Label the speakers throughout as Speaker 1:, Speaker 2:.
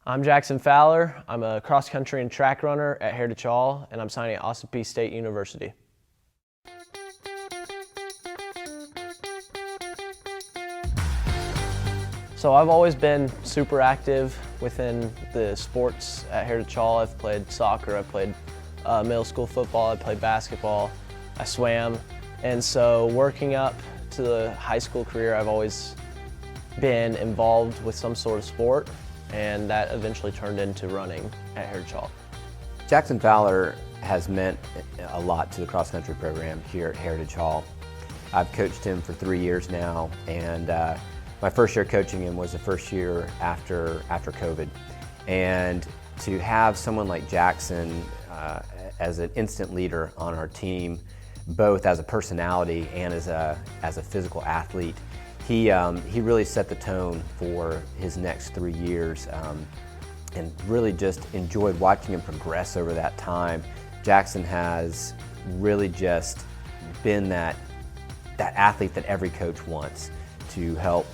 Speaker 1: I'm Jackson Fowler. I'm a cross country and track runner at Heritage Hall, and I'm signing at Austin Peay State University. So I've always been super active within the sports at Heritage Hall. I've played soccer, I've played middle school football, I played basketball, I swam. And so working up to the high school career, I've always been involved with some sort of sport, and that eventually turned into running at Heritage Hall.
Speaker 2: Jackson Fowler has meant a lot to the cross-country program here at Heritage Hall. I've coached him for 3 years now, and my first year coaching him was the first year after COVID. And to have someone like Jackson as an instant leader on our team, both as a personality and as a physical athlete, he really set the tone for his next 3 years, and really just enjoyed watching him progress over that time. Jackson has really just been that athlete that every coach wants to help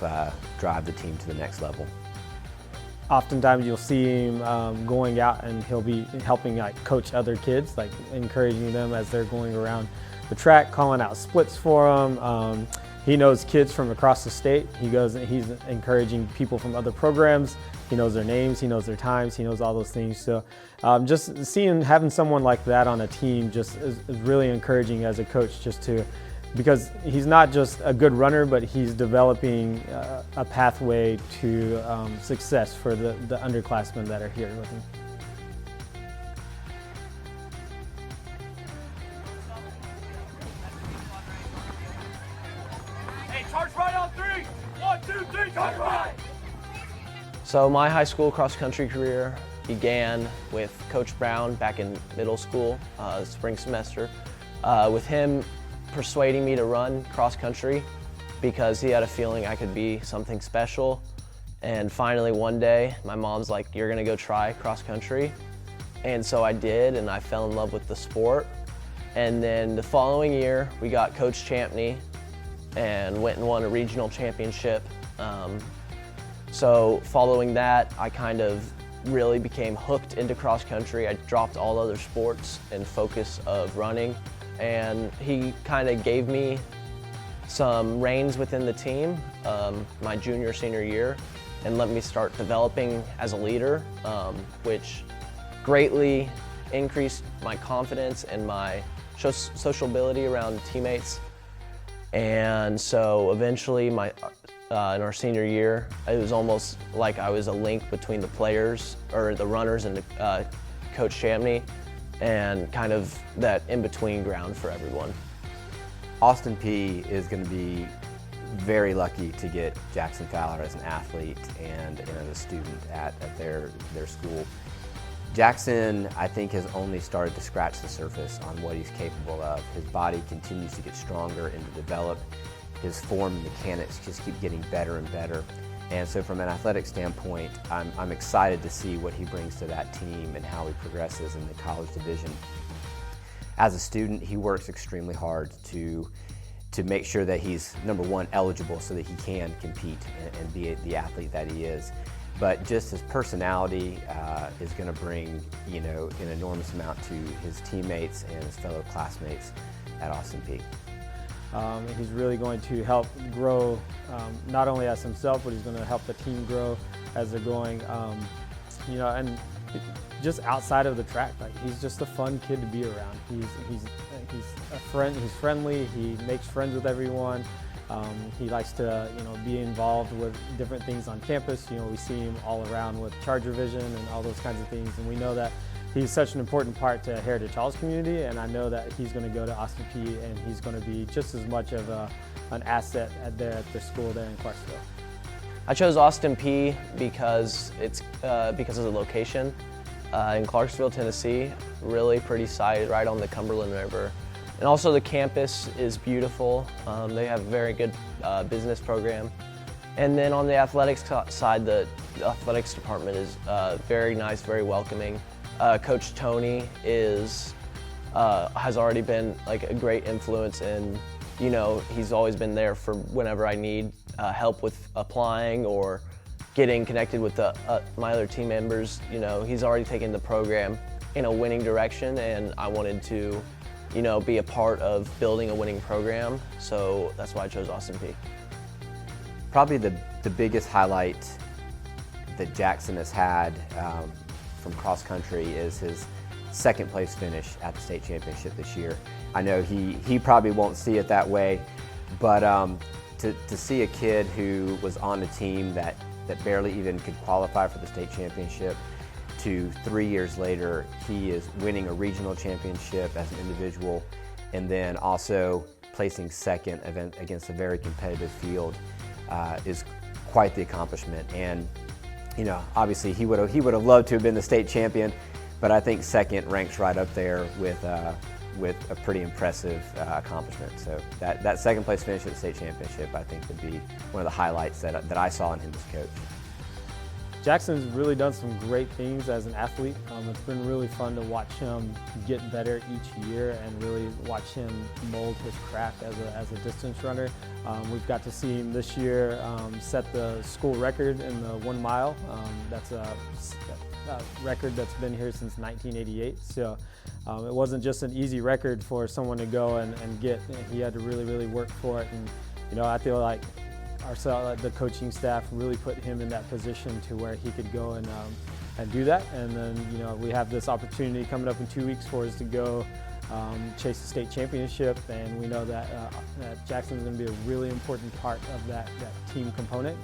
Speaker 2: drive the team to the next level.
Speaker 3: Oftentimes you'll see him going out, and he'll be helping coach other kids, encouraging them as they're going around the track, calling out splits for them. He knows kids from across the state. He's encouraging people from other programs. He knows their names, he knows their times, he knows all those things. So just having someone like that on a team just is really encouraging as a coach, because he's not just a good runner, but he's developing a pathway to success for the underclassmen that are here with him.
Speaker 4: Charge right on 3! 1, 2, 3, charge right!
Speaker 1: So my high school cross country career began with Coach Brown back in middle school, spring semester, with him persuading me to run cross country because he had a feeling I could be something special. And finally one day, my mom's like, "You're gonna go try cross country." And so I did, and I fell in love with the sport. And then the following year, we got Coach Champney and went and won a regional championship. So following that, I kind of really became hooked into cross country. I dropped all other sports in focus of running, and he kind of gave me some reins within the team my junior, senior year, and let me start developing as a leader, which greatly increased my confidence and my sociability around teammates. And so eventually in our senior year, it was almost like I was a link between the players, or the runners, and Coach Champney, and kind of that in-between ground for everyone.
Speaker 2: Austin Peay is going to be very lucky to get Jackson Fowler as an athlete and as a student at their school. Jackson, I think, has only started to scratch the surface on what he's capable of. His body continues to get stronger and to develop. His form and mechanics just keep getting better and better. And so from an athletic standpoint, I'm excited to see what he brings to that team and how he progresses in the college division. As a student, he works extremely hard to make sure that he's, number one, eligible so that he can compete and be the athlete that he is. But just his personality is going to bring, an enormous amount to his teammates and his fellow classmates at Austin Peay.
Speaker 3: He's really going to help grow, not only as himself, but he's going to help the team grow as they're going. And just outside of the track, he's just a fun kid to be around. He's a friend. He's friendly. He makes friends with everyone. He likes to, be involved with different things on campus. We see him all around with Charger Vision and all those kinds of things. And we know that he's such an important part to Heritage Hall's community. And I know that he's going to go to Austin Peay, and he's going to be just as much of an asset at their school there in Clarksville.
Speaker 1: I chose Austin Peay because because of the location in Clarksville, Tennessee. Really pretty site right on the Cumberland River. And also the campus is beautiful. They have a very good business program. And then on the athletics side, the athletics department is very nice, very welcoming. Coach Tony has already been a great influence, and he's always been there for whenever I need help with applying or getting connected with my other team members. You know, he's already taken the program in a winning direction, and I wanted to, you know, be a part of building a winning program. So that's why I chose Austin Peay.
Speaker 2: Probably the biggest highlight that Jackson has had from cross country is his second place finish at the state championship this year. I know he probably won't see it that way, but to see a kid who was on a team that barely even could qualify for the state championship, to 3 years later, he is winning a regional championship as an individual, and then also placing second against a very competitive field is quite the accomplishment. And you know, obviously he would have loved to have been the state champion, but I think second ranks right up there with a pretty impressive accomplishment. So that second place finish at the state championship, I think, would be one of the highlights that I saw in him as coach.
Speaker 3: Jackson's really done some great things as an athlete. It's been really fun to watch him get better each year and really watch him mold his craft as a distance runner. We've got to see him this year set the school record in the 1 mile. That's a record that's been here since 1988. So it wasn't just an easy record for someone to go and get. He had to really work for it. And you know, I feel like the coaching staff really put him in that position to where he could go and do that. And then, you know, we have this opportunity coming up in 2 weeks for us to go chase the state championship, and we know that Jackson is going to be a really important part of that team component.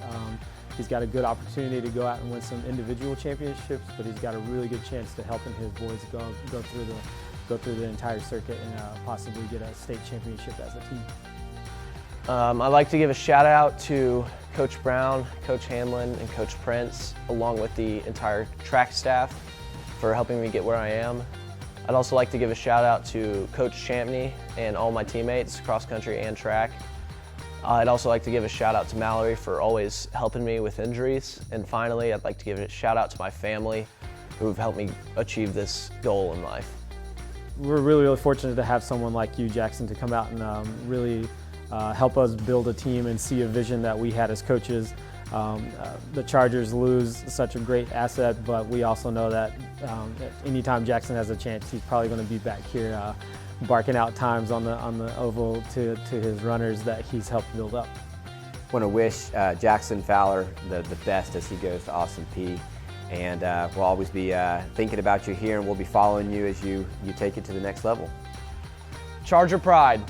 Speaker 3: He's got a good opportunity to go out and win some individual championships, but he's got a really good chance to helping his boys go through the entire circuit and possibly get a state championship as a team.
Speaker 1: I'd like to give a shout out to Coach Brown, Coach Hamlin, and Coach Prince, along with the entire track staff for helping me get where I am. I'd also like to give a shout out to Coach Champney and all my teammates, cross country and track. I'd also like to give a shout out to Mallory for always helping me with injuries. And finally, I'd like to give a shout out to my family who've helped me achieve this goal in life.
Speaker 3: We're really fortunate to have someone like you, Jackson, to come out and really help us build a team and see a vision that we had as coaches. The Chargers lose such a great asset, but we also know that anytime Jackson has a chance, he's probably going to be back here barking out times on the oval to his runners that he's helped build up.
Speaker 2: I want to wish Jackson Fowler the best as he goes to Austin Peay, and we'll always be thinking about you here, and we'll be following you as you take it to the next level.
Speaker 1: Charger pride.